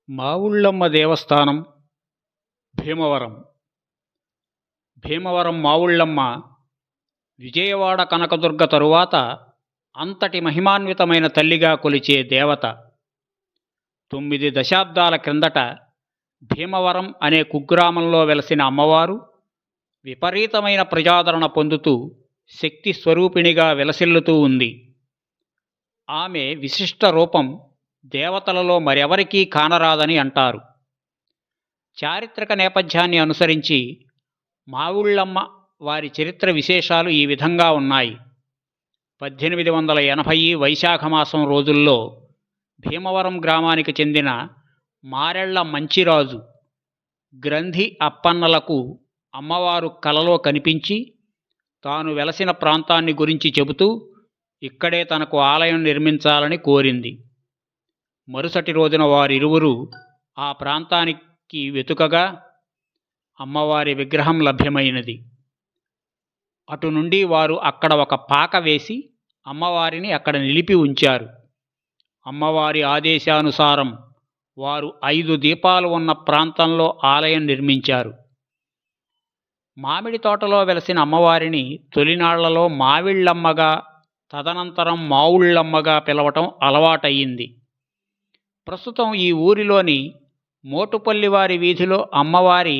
మావుళ్ళమ్మ దేవస్థానం భీమవరం. భీమవరం మావుళ్ళమ్మ విజయవాడ కనకదుర్గ తరువాత అంతటి మహిమాన్వితమైన తల్లిగా కొలిచే దేవత. 9 దశాబ్దాల క్రిందట భీమవరం అనే కుగ్రామంలో వెలసిన అమ్మవారు విపరీతమైన ప్రజాదరణ పొందుతూ శక్తి స్వరూపిణిగా విలసిల్లుతూ ఉంది. ఆమె విశిష్ట రూపం దేవతలలో మరెవరికీ కానరాదని అంటారు. చారిత్రక నేపథ్యాన్ని అనుసరించి మావుళ్ళమ్మ వారి చరిత్ర విశేషాలు ఈ విధంగా ఉన్నాయి. 1880 వైశాఖమాసం రోజుల్లో భీమవరం గ్రామానికి చెందిన మారెళ్ల మంచిరాజు గ్రంథి అప్పన్నలకు అమ్మవారు కలలో కనిపించి తాను వెలసిన ప్రాంతాన్ని గురించి చెబుతూ ఇక్కడే తనకు ఆలయం నిర్మించాలని కోరింది. మరుసటి రోజున వారిరువురు ఆ ప్రాంతానికి వెతుకగా అమ్మవారి విగ్రహం లభ్యమైనది. అటు నుండి వారు అక్కడ ఒక పాక వేసి అమ్మవారిని అక్కడ నిలిపి ఉంచారు. అమ్మవారి ఆదేశానుసారం వారు 5 దీపాలు ఉన్న ప్రాంతంలో ఆలయం నిర్మించారు. మామిడి తోటలో వెలసిన అమ్మవారిని తొలినాళ్లలో మావిళ్ళమ్మగా, తదనంతరం మావుళ్ళమ్మగా పిలవటం అలవాటయ్యింది. ప్రస్తుతం ఈ ఊరిలోని మోటుపల్లివారి వీధిలో అమ్మవారి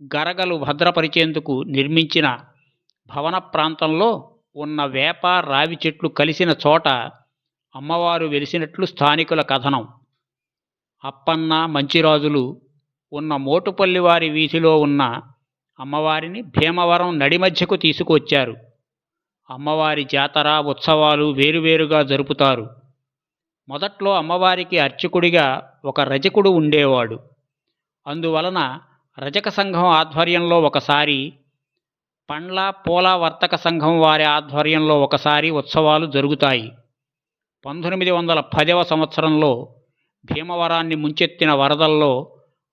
గరగలు భద్రపరిచేందుకు నిర్మించిన భవన ప్రాంతంలో ఉన్న వేప, రావి చెట్లు కలిసిన చోట అమ్మవారు వెలిసినట్లు స్థానికుల కథనం. అప్పన్న, మంచిరాజులు ఉన్న మోటుపల్లివారి వీధిలో ఉన్న అమ్మవారిని భీమవరం నడిమధ్యకు తీసుకువచ్చారు. అమ్మవారి జాతర, ఉత్సవాలు వేరువేరుగా జరుపుతారు. మొదట్లో అమ్మవారికి అర్చకుడిగా ఒక రజకుడు ఉండేవాడు. అందువలన రజక సంఘం ఆధ్వర్యంలో ఒకసారి, పండ్ల పూల వర్తక సంఘం వారి ఆధ్వర్యంలో ఒకసారి ఉత్సవాలు జరుగుతాయి. 1910వ సంవత్సరంలో భీమవరాన్ని ముంచెత్తిన వరదల్లో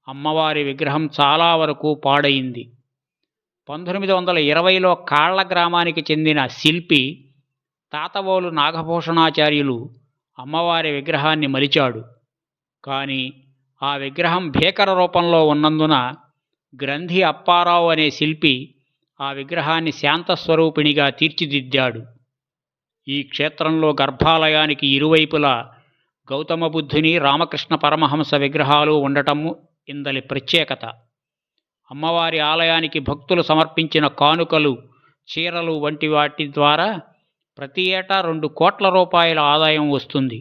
అమ్మవారి విగ్రహం చాలా వరకు పాడైంది. 1920లో కాళ్ల గ్రామానికి చెందిన శిల్పి తాతవోలు నాగభూషణాచార్యులు అమ్మవారి విగ్రహాన్ని మలిచాడు. కానీ ఆ విగ్రహం భీకర రూపంలో ఉన్నందున గ్రంథి అప్పారావు అనే శిల్పి ఆ విగ్రహాన్ని శాంతస్వరూపిణిగా తీర్చిదిద్దాడు. ఈ క్షేత్రంలో గర్భాలయానికి ఇరువైపులా గౌతమ బుద్ధుని, రామకృష్ణ పరమహంస విగ్రహాలు ఉండటము ఇందలి ప్రత్యేకత. అమ్మవారి ఆలయానికి భక్తులు సమర్పించిన కానుకలు, చీరలు వంటి వాటి ద్వారా ప్రతి ఏటా 2 కోట్ల రూపాయల ఆదాయం వస్తుంది.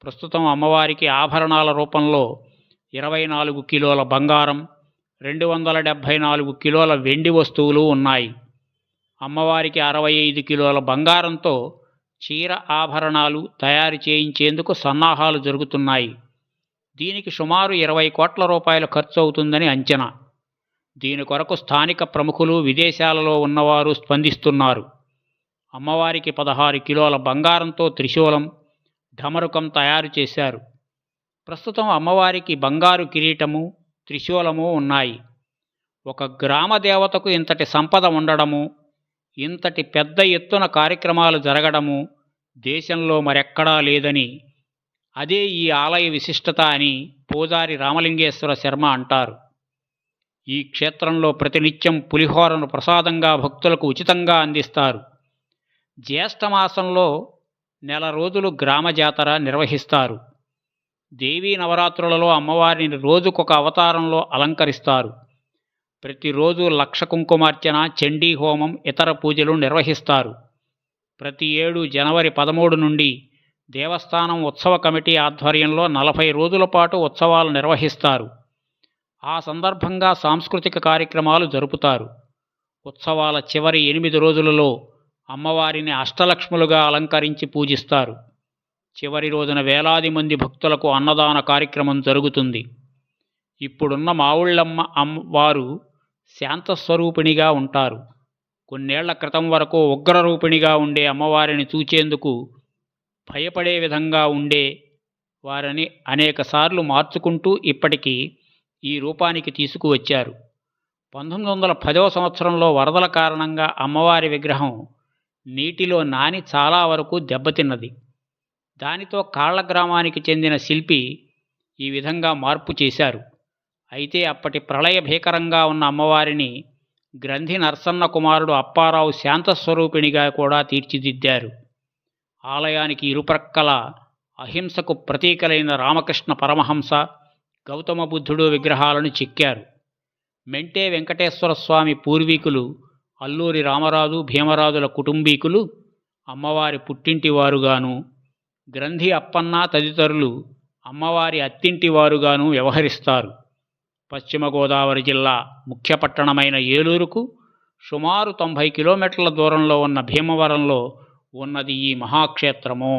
ప్రస్తుతం అమ్మవారికి ఆభరణాల రూపంలో 24 కిలోల బంగారం, 274 కిలోల వెండి వస్తువులు ఉన్నాయి. అమ్మవారికి 65 కిలోల బంగారంతో చీర ఆభరణాలు తయారు చేయించేందుకు సన్నాహాలు జరుగుతున్నాయి. దీనికి సుమారు 20 కోట్ల రూపాయలు ఖర్చు అవుతుందని అంచనా. దీని కొరకు స్థానిక ప్రముఖులు, విదేశాలలో ఉన్నవారు స్పందిస్తున్నారు. అమ్మవారికి 16 కిలోల బంగారంతో త్రిశూలం, ఢమరుకం తయారు చేశారు. ప్రస్తుతం అమ్మవారికి బంగారు కిరీటము, త్రిశూలము ఉన్నాయి. ఒక గ్రామ దేవతకు ఇంతటి సంపద ఉండడము, ఇంతటి పెద్ద ఎత్తున కార్యక్రమాలు జరగడము దేశంలో మరెక్కడా లేదని, అదే ఈ ఆలయ విశిష్టత అని పూజారి రామలింగేశ్వర శర్మ అంటారు. ఈ క్షేత్రంలో ప్రతినిత్యం పులిహోరను ప్రసాదంగా భక్తులకు ఉచితంగా అందిస్తారు. జ్యేష్ఠమాసంలో నెల రోజులు గ్రామ జాతర నిర్వహిస్తారు. దేవీ నవరాత్రులలో అమ్మవారిని రోజుకొక అవతారంలో అలంకరిస్తారు. ప్రతిరోజు లక్ష కుంకుమార్చన, చండీ హోమం, ఇతర పూజలు నిర్వహిస్తారు. ప్రతి ఏడు జనవరి 13 నుండి దేవస్థానం ఉత్సవ కమిటీ ఆధ్వర్యంలో 40 రోజుల పాటు ఉత్సవాలు నిర్వహిస్తారు. ఆ సందర్భంగా సాంస్కృతిక కార్యక్రమాలు జరుపుతారు. ఉత్సవాల చివరి 8 రోజులలో అమ్మవారిని అష్టలక్ష్ములుగా అలంకరించి పూజిస్తారు. చివరి రోజున వేలాది మంది భక్తులకు అన్నదాన కార్యక్రమం జరుగుతుంది. ఇప్పుడున్న మావుళ్ళమ్మ వారు శాంతస్వరూపిణిగా ఉంటారు. కొన్నేళ్ల క్రితం వరకు ఉగ్రరూపిణిగా ఉండే అమ్మవారిని చూచేందుకు భయపడే విధంగా ఉండే వారిని అనేకసార్లు మార్చుకుంటూ ఇప్పటికీ ఈ రూపానికి తీసుకువచ్చారు. 1910వ సంవత్సరంలో వరదల కారణంగా అమ్మవారి విగ్రహం నీటిలో నాని చాలా వరకు దెబ్బతిన్నది. దానితో కాళ్ల గ్రామానికి చెందిన శిల్పి ఈ విధంగా మార్పు చేశారు. అయితే అప్పటి ప్రళయ భీకరంగా ఉన్న అమ్మవారిని గ్రంథి నరసన్న కుమారుడు అప్పారావు శాంతస్వరూపిణిగా కూడా తీర్చిదిద్దారు. ఆలయానికి ఇరుప్రక్కల అహింసకు ప్రతీకలైన రామకృష్ణ పరమహంస, గౌతమ బుద్ధుడు విగ్రహాలను చెక్కారు. మెంటే వెంకటేశ్వర స్వామి పూర్వీకులు అల్లూరి రామరాజు, భీమరాజుల కుటుంబీకులు అమ్మవారి పుట్టింటివారుగాను, గ్రంథి అప్పన్న తదితరులు అమ్మవారి అత్తింటివారుగాను వ్యవహరిస్తారు. పశ్చిమ గోదావరి జిల్లా ముఖ్య పట్టణమైన ఏలూరుకు సుమారు 90 కిలోమీటర్ల దూరంలో ఉన్న భీమవరంలో ఉన్నది ఈ మహాక్షేత్రము.